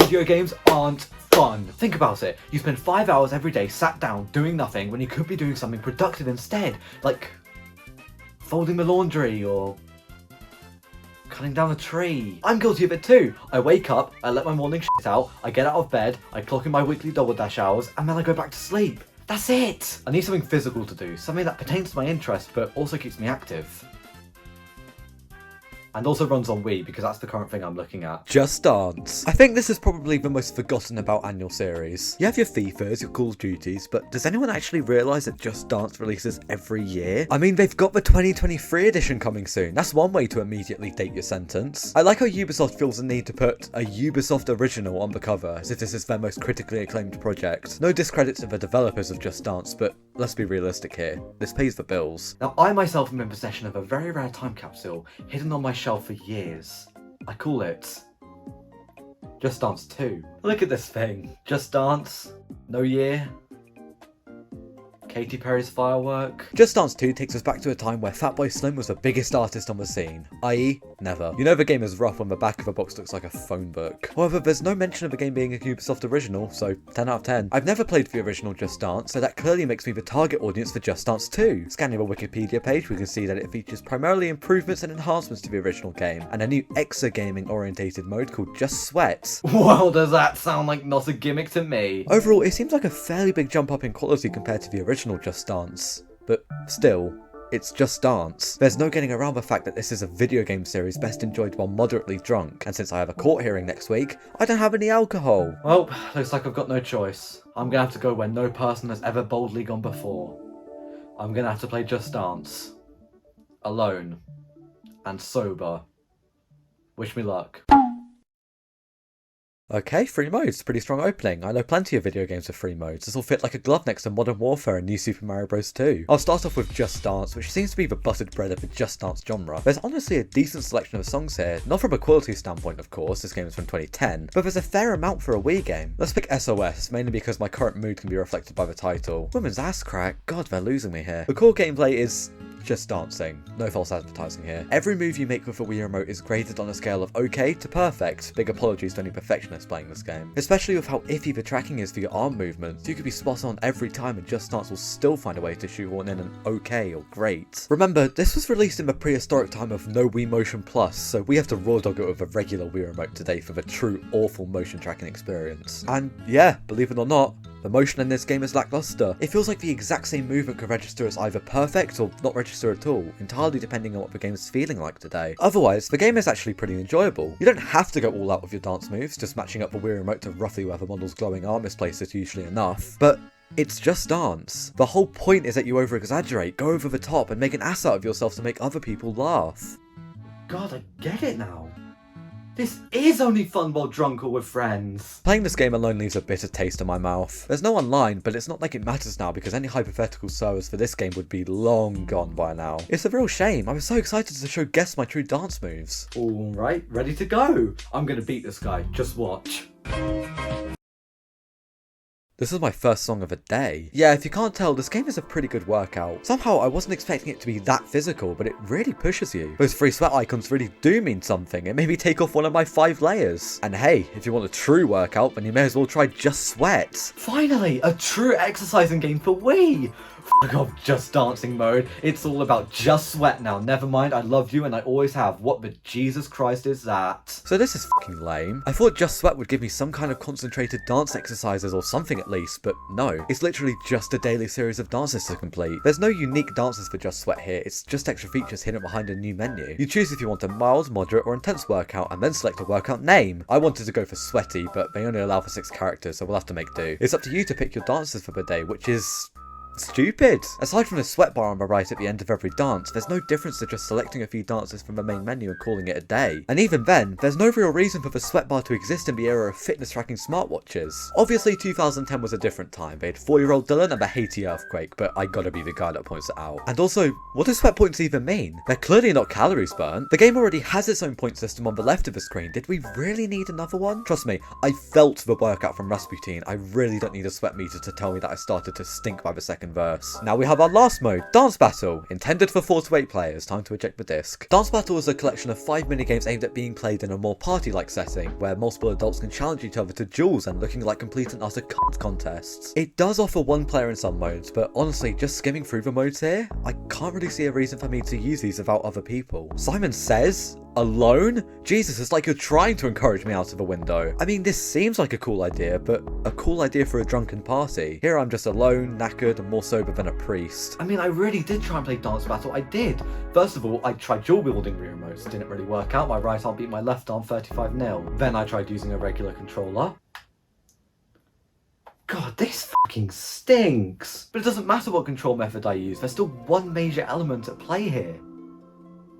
Video games aren't fun. Think about it. You spend 5 hours every day sat down doing nothing when you could be doing something productive instead, like folding the laundry or cutting down a tree. I'm guilty of it too. I wake up, I let my morning shit out, I get out of bed, I clock in my weekly double dash hours, and then I go back to sleep. That's it! I need something physical to do, something that pertains to my interest but also keeps me active. And also runs on Wii, because that's the current thing I'm looking at. Just Dance. I think this is probably the most forgotten about annual series. You have your FIFAs, your Call of Duties, but does anyone actually realise that Just Dance releases every year? I mean, they've got the 2023 edition coming soon. That's one way to immediately date your sentence. I like how Ubisoft feels the need to put a Ubisoft original on the cover, as if this is their most critically acclaimed project. No discredit to the developers of Just Dance, but let's be realistic here. This pays the bills. Now, I myself am in possession of a very rare time capsule, hidden on my shelf for years. I call it Just Dance 2. Look at this thing. Just Dance, no year, Katy Perry's Firework. Just Dance 2 takes us back to a time where Fatboy Slim was the biggest artist on the scene, i.e. never. You know the game is rough when the back of the box looks like a phone book. However, there's no mention of the game being a Ubisoft original, so 10 out of 10. I've never played the original Just Dance, so that clearly makes me the target audience for Just Dance 2. Scanning the Wikipedia page, we can see that it features primarily improvements and enhancements to the original game, and a new exergaming orientated mode called Just Sweat. Well, does that sound like not a gimmick to me? Overall, it seems like a fairly big jump up in quality compared to the original Just Dance, but still, it's Just Dance. There's no getting around the fact that this is a video game series best enjoyed while moderately drunk, and since I have a court hearing next week, I don't have any alcohol. Well, looks like I've got no choice. I'm gonna have to go where no person has ever boldly gone before. I'm gonna have to play Just Dance. Alone. And sober. Wish me luck. Okay, free modes, pretty strong opening. I know plenty of video games with free modes. This will fit like a glove next to Modern Warfare and New Super Mario Bros. 2. I'll start off with Just Dance, which seems to be the buttered bread of the Just Dance genre. There's honestly a decent selection of songs here, not from a quality standpoint of course, this game is from 2010, but there's a fair amount for a Wii game. Let's pick SOS, mainly because my current mood can be reflected by the title. Women's ass crack, god they're losing me here. The core gameplay is just dancing. No false advertising here. Every move you make with the Wii remote is graded on a scale of okay to perfect. Big apologies to any perfectionists playing this game. Especially with how iffy the tracking is for your arm movements. You could be spot on every time and Just Dance will still find a way to shoehorn in an okay or great. Remember, this was released in the prehistoric time of no Wii Motion Plus, so we have to raw dog it with a regular Wii remote today for the true awful motion tracking experience. And yeah, believe it or not, the motion in this game is lackluster. It feels like the exact same movement could register as either perfect or not register at all, entirely depending on what the game is feeling like today. Otherwise, the game is actually pretty enjoyable. You don't have to go all out with your dance moves, just matching up the Wii remote to roughly where the model's glowing arm is placed is usually enough. But it's Just Dance. The whole point is that you over-exaggerate, go over the top, and make an ass out of yourself to make other people laugh. God, I get it now. This is only fun while drunk or with friends. Playing this game alone leaves a bitter taste in my mouth. There's no online, but it's not like it matters now because any hypothetical servers for this game would be long gone by now. It's a real shame. I was so excited to show Guess my true dance moves. Alright, ready to go. I'm gonna beat this guy, just watch. This is my first song of the day. Yeah, if you can't tell, this game is a pretty good workout. Somehow I wasn't expecting it to be that physical, but it really pushes you. Those free sweat icons really do mean something. It made me take off one of my 5 layers. And hey, if you want a true workout, then you may as well try Just Sweat. Finally, a true exercising game for Wii! Fuck off Just Dancing mode. It's all about Just Sweat now. Never mind, I love you and I always have. What the Jesus Christ is that? So this is fucking lame. I thought Just Sweat would give me some kind of concentrated dance exercises or something at least, but no. It's literally just a daily series of dances to complete. There's no unique dances for Just Sweat here, it's just extra features hidden behind a new menu. You choose if you want a mild, moderate or intense workout and then select a workout name. I wanted to go for sweaty, but they only allow for 6 characters, so we'll have to make do. It's up to you to pick your dances for the day, which is stupid. Aside from the sweat bar on the right at the end of every dance, there's no difference to just selecting a few dances from the main menu and calling it a day. And even then, there's no real reason for the sweat bar to exist in the era of fitness tracking smartwatches. Obviously 2010 was a different time. They had 4-year-old Dylan and the Haiti earthquake, but I gotta be the guy that points it out. And also, what do sweat points even mean? They're clearly not calories burnt. The game already has its own point system on the left of the screen. Did we really need another one? Trust me, I felt the workout from Rasputin. I really don't need a sweat meter to tell me that I started to stink by the second second verse. Now we have our last mode, Dance Battle, intended for 4 to 8 players. Time to eject the disc. Dance Battle is a collection of 5 minigames aimed at being played in a more party-like setting, where multiple adults can challenge each other to duels and looking like complete and utter cunt contests. It does offer 1 player in some modes, but honestly, just skimming through the modes here, I can't really see a reason for me to use these without other people. Simon Says? Alone? Jesus, it's like you're trying to encourage me out of a window. I mean, this seems like a cool idea, but a cool idea for a drunken party. Here I'm just alone, knackered, and more sober than a priest. I mean, I really did try and play Dance Battle, I did. First of all, I tried dual wielding the remotes, didn't really work out, my right arm beat my left arm 35-0. Then I tried using a regular controller. God, this fucking stinks! But it doesn't matter what control method I use, there's still one major element at play here.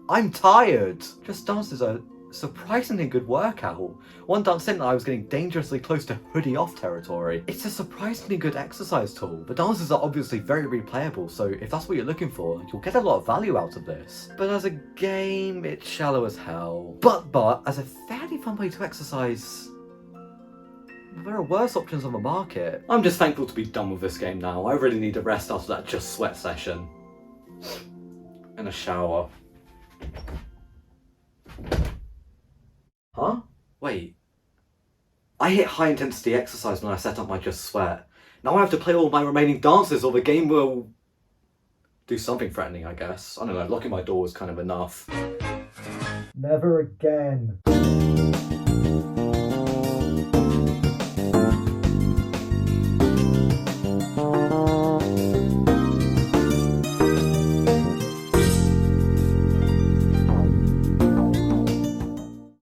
I'm tired! Just Dance is a surprisingly good workout. One dance in, I was getting dangerously close to hoodie off territory. It's a surprisingly good exercise tool. The dances are obviously very replayable, so if that's what you're looking for, you'll get a lot of value out of this. But as a game, it's shallow as hell. But as a fairly fun way to exercise, there are worse options on the market. I'm just thankful to be done with this game now. I really need a rest after that Just Sweat session. And a shower. Huh? Wait. I hit high intensity exercise when I set up my Just Sweat. Now I have to play all my remaining dances or the game will do something threatening, I guess. I don't know, locking my door was kind of enough. Never again.